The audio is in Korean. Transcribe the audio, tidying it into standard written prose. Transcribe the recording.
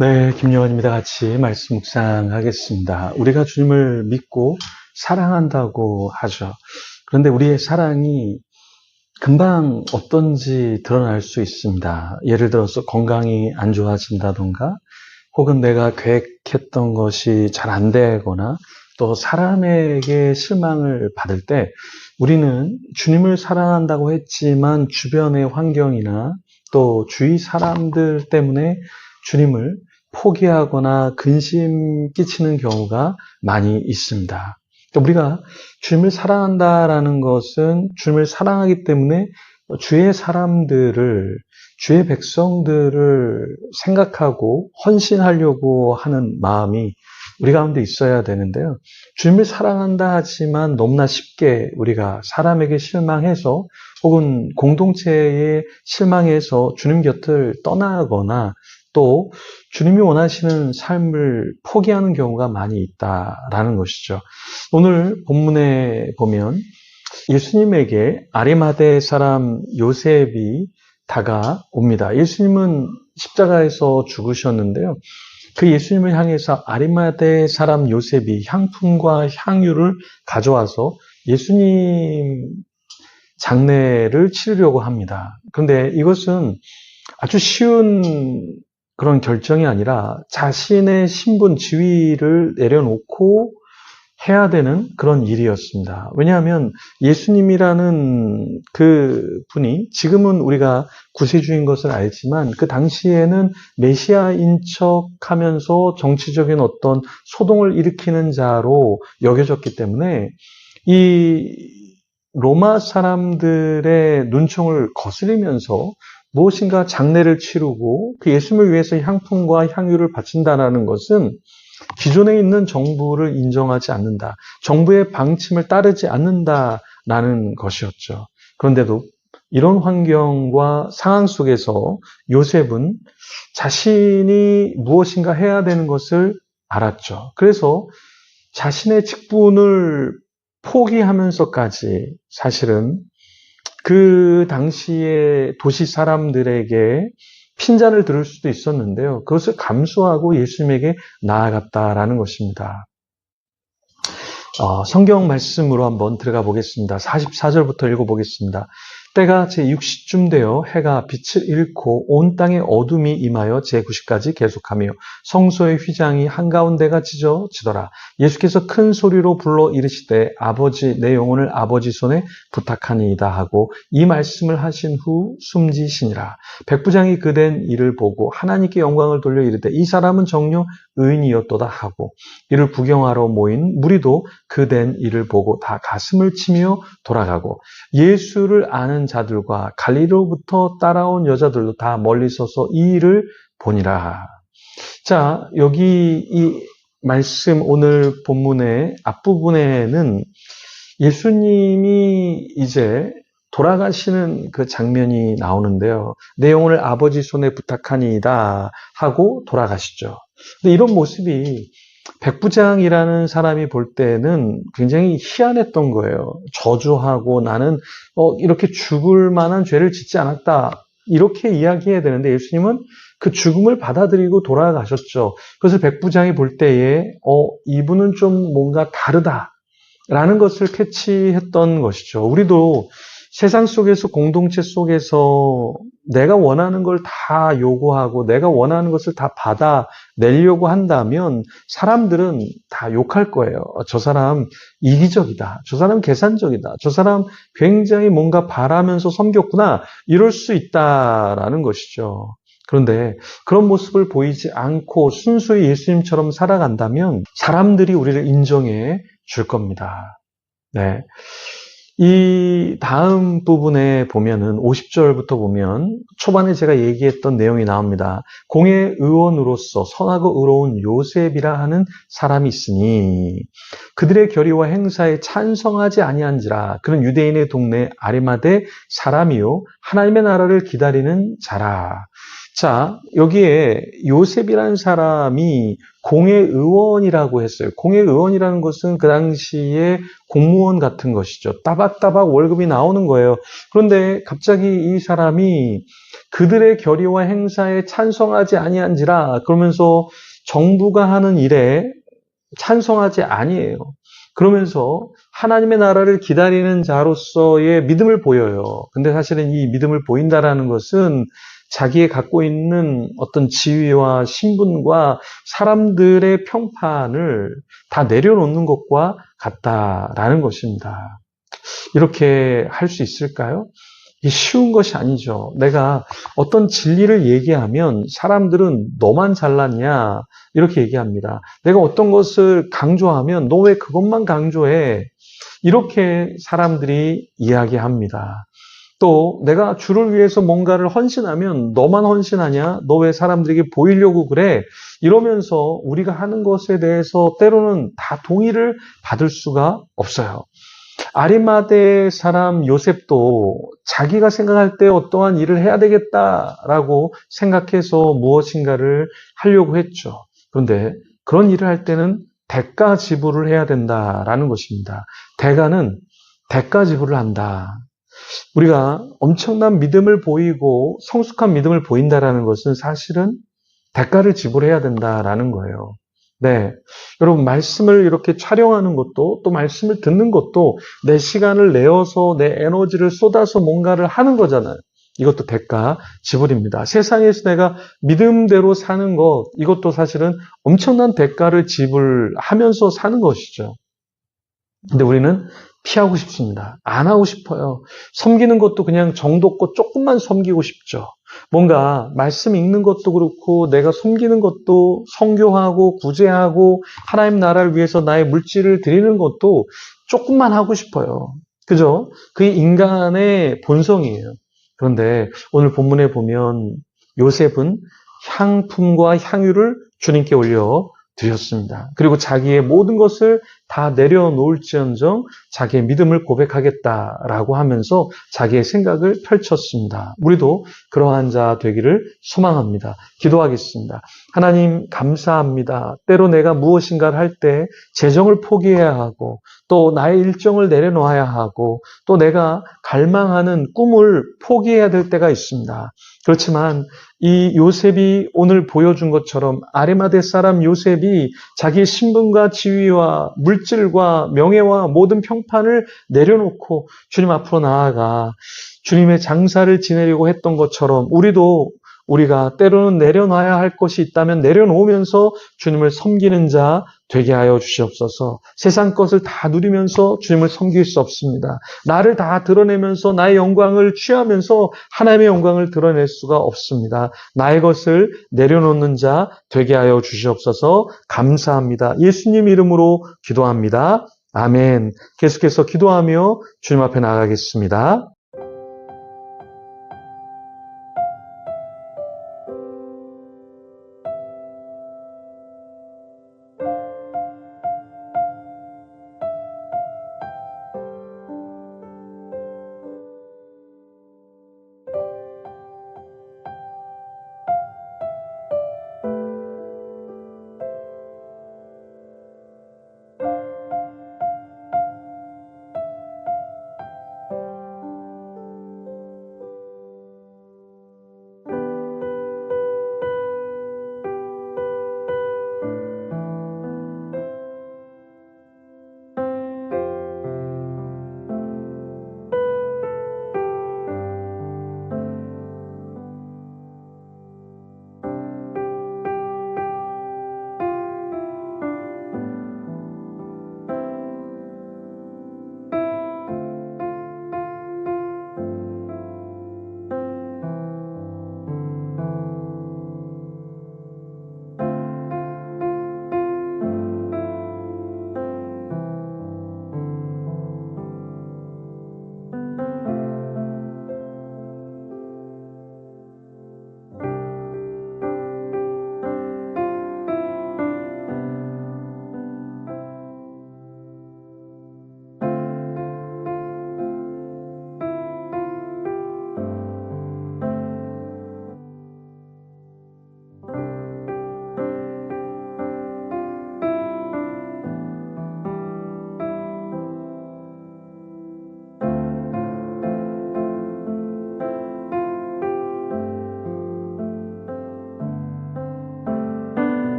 네, 김요한입니다. 같이 말씀 묵상하겠습니다. 우리가 주님을 믿고 사랑한다고 하죠. 그런데 우리의 사랑이 금방 어떤지 드러날 수 있습니다. 예를 들어서 건강이 안 좋아진다던가, 혹은 내가 계획했던 것이 잘 안 되거나, 또 사람에게 실망을 받을 때 우리는 주님을 사랑한다고 했지만 주변의 환경이나 또 주위 사람들 때문에 주님을 포기하거나 근심 끼치는 경우가 많이 있습니다. 그러니까 우리가 주님을 사랑한다라는 것은 주님을 사랑하기 때문에 주의 사람들을, 주의 백성들을 생각하고 헌신하려고 하는 마음이 우리 가운데 있어야 되는데요. 주님을 사랑한다 하지만 너무나 쉽게 우리가 사람에게 실망해서 혹은 공동체에 실망해서 주님 곁을 떠나거나 또 주님이 원하시는 삶을 포기하는 경우가 많이 있다라는 것이죠. 오늘 본문에 보면 예수님에게 아리마대 사람 요셉이 다가옵니다. 예수님은 십자가에서 죽으셨는데요. 그 예수님을 향해서 아리마대 사람 요셉이 향품과 향유를 가져와서 예수님 장례를 치르려고 합니다. 그런데 이것은 아주 쉬운 그런 결정이 아니라 자신의 신분, 지위를 내려놓고 해야 되는 그런 일이었습니다. 왜냐하면 예수님이라는 그 분이 지금은 우리가 구세주인 것을 알지만 그 당시에는 메시아인 척하면서 정치적인 어떤 소동을 일으키는 자로 여겨졌기 때문에 이 로마 사람들의 눈총을 거스리면서 무엇인가 장례를 치르고 그 예수님을 위해서 향품과 향유를 바친다는 것은 기존에 있는 정부를 인정하지 않는다. 정부의 방침을 따르지 않는다라는 것이었죠. 그런데도 이런 환경과 상황 속에서 요셉은 자신이 무엇인가 해야 되는 것을 알았죠. 그래서 자신의 직분을 포기하면서까지 사실은 그 당시의 도시 사람들에게 핀잔을 들을 수도 있었는데요. 그것을 감수하고 예수님에게 나아갔다라는 것입니다. 성경 말씀으로 한번 들어가 보겠습니다. 44절부터 읽어보겠습니다. 때가 제6시쯤 되어 해가 빛을 잃고 온 땅에 어둠이 임하여 제9시까지 계속하며 성소의 휘장이 한가운데가 찢어지더라. 예수께서 큰 소리로 불러 이르시되 아버지 내 영혼을 아버지 손에 부탁하니이다 하고 이 말씀을 하신 후 숨지시니라. 백부장이 그된 일을 보고 하나님께 영광을 돌려 이르되 이 사람은 정녕 의인이었도다 하고 이를 구경하러 모인 무리도 그된 일을 보고 다 가슴을 치며 돌아가고 예수를 아는 자들과 갈릴리로부터 따라온 여자들도 다 멀리 서서 이 일을 보니라. 자, 여기 이 말씀 오늘 본문의 앞부분에는 예수님이 이제 돌아가시는 그 장면이 나오는데요. 내 영혼을 아버지 손에 부탁하니이다 하고 돌아가시죠. 근데 이런 모습이 백부장이라는 사람이 볼 때는 굉장히 희한했던 거예요. 저주하고 나는 이렇게 죽을 만한 죄를 짓지 않았다. 이렇게 이야기해야 되는데 예수님은 그 죽음을 받아들이고 돌아가셨죠. 그래서 백부장이 볼 때에 이분은 좀 뭔가 다르다라는 것을 캐치했던 것이죠. 우리도 세상 속에서 공동체 속에서 내가 원하는 걸 다 요구하고 내가 원하는 것을 다 받아내려고 한다면 사람들은 다 욕할 거예요. 저 사람 이기적이다. 저 사람 계산적이다. 저 사람 굉장히 뭔가 바라면서 섬겼구나. 이럴 수 있다라는 것이죠. 그런데 그런 모습을 보이지 않고 순수히 예수님처럼 살아간다면 사람들이 우리를 인정해 줄 겁니다. 네. 이 다음 부분에 보면은 50절부터 보면 초반에 제가 얘기했던 내용이 나옵니다. 공의 의원으로서 선하고 의로운 요셉이라 하는 사람이 있으니 그들의 결의와 행사에 찬성하지 아니한지라. 그는 유대인의 동네 아리마대 사람이요 하나님의 나라를 기다리는 자라. 자, 여기에 요셉이라는 사람이 공회의원이라고 했어요. 공회의원이라는 것은 그 당시에 공무원 같은 것이죠. 따박따박 월급이 나오는 거예요. 그런데 갑자기 이 사람이 그들의 결의와 행사에 찬성하지 아니한지라. 그러면서 정부가 하는 일에 찬성하지 아니에요. 그러면서 하나님의 나라를 기다리는 자로서의 믿음을 보여요. 근데 사실은 이 믿음을 보인다라는 것은 자기의 갖고 있는 어떤 지위와 신분과 사람들의 평판을 다 내려놓는 것과 같다라는 것입니다. 이렇게 할 수 있을까요? 이게 쉬운 것이 아니죠. 내가 어떤 진리를 얘기하면 사람들은 너만 잘났냐 이렇게 얘기합니다. 내가 어떤 것을 강조하면 너 왜 그것만 강조해? 이렇게 사람들이 이야기합니다. 또 내가 주를 위해서 뭔가를 헌신하면 너만 헌신하냐? 너 왜 사람들에게 보이려고 그래? 이러면서 우리가 하는 것에 대해서 때로는 다 동의를 받을 수가 없어요. 아리마대 사람 요셉도 자기가 생각할 때 어떠한 일을 해야 되겠다라고 생각해서 무엇인가를 하려고 했죠. 그런데 그런 일을 할 때는 대가 지불을 해야 된다라는 것입니다. 대가는 대가 지불을 한다. 우리가 엄청난 믿음을 보이고 성숙한 믿음을 보인다라는 것은 사실은 대가를 지불해야 된다라는 거예요. 네. 여러분, 말씀을 이렇게 촬영하는 것도, 또 말씀을 듣는 것도 내 시간을 내어서 내 에너지를 쏟아서 뭔가를 하는 거잖아요. 이것도 대가 지불입니다. 세상에서 내가 믿음대로 사는 것, 이것도 사실은 엄청난 대가를 지불하면서 사는 것이죠. 근데 우리는 피하고 싶습니다. 안 하고 싶어요. 섬기는 것도 그냥 정도껏 조금만 섬기고 싶죠. 뭔가 말씀 읽는 것도 그렇고 내가 섬기는 것도 선교하고 구제하고 하나님 나라를 위해서 나의 물질을 드리는 것도 조금만 하고 싶어요. 그죠? 그게 인간의 본성이에요. 그런데 오늘 본문에 보면 요셉은 향품과 향유를 주님께 올려 드렸습니다. 그리고 자기의 모든 것을 다 내려놓을지언정 자기의 믿음을 고백하겠다라고 하면서 자기의 생각을 펼쳤습니다. 우리도 그러한 자 되기를 소망합니다. 기도하겠습니다. 하나님 감사합니다. 때로 내가 무엇인가를 할 때 재정을 포기해야 하고 또 나의 일정을 내려놓아야 하고 또 내가 갈망하는 꿈을 포기해야 될 때가 있습니다. 그렇지만 이 요셉이 오늘 보여준 것처럼 아리마대 사람 요셉이 자기의 신분과 지위와 물질과 명예와 모든 평판을 내려놓고 주님 앞으로 나아가 주님의 장사를 지내려고 했던 것처럼 우리가 때로는 내려놔야 할 것이 있다면 내려놓으면서 주님을 섬기는 자 되게 하여 주시옵소서. 세상 것을 다 누리면서 주님을 섬길 수 없습니다. 나를 다 드러내면서 나의 영광을 취하면서 하나님의 영광을 드러낼 수가 없습니다. 나의 것을 내려놓는 자 되게 하여 주시옵소서. 감사합니다. 예수님 이름으로 기도합니다. 아멘. 계속해서 기도하며 주님 앞에 나가겠습니다.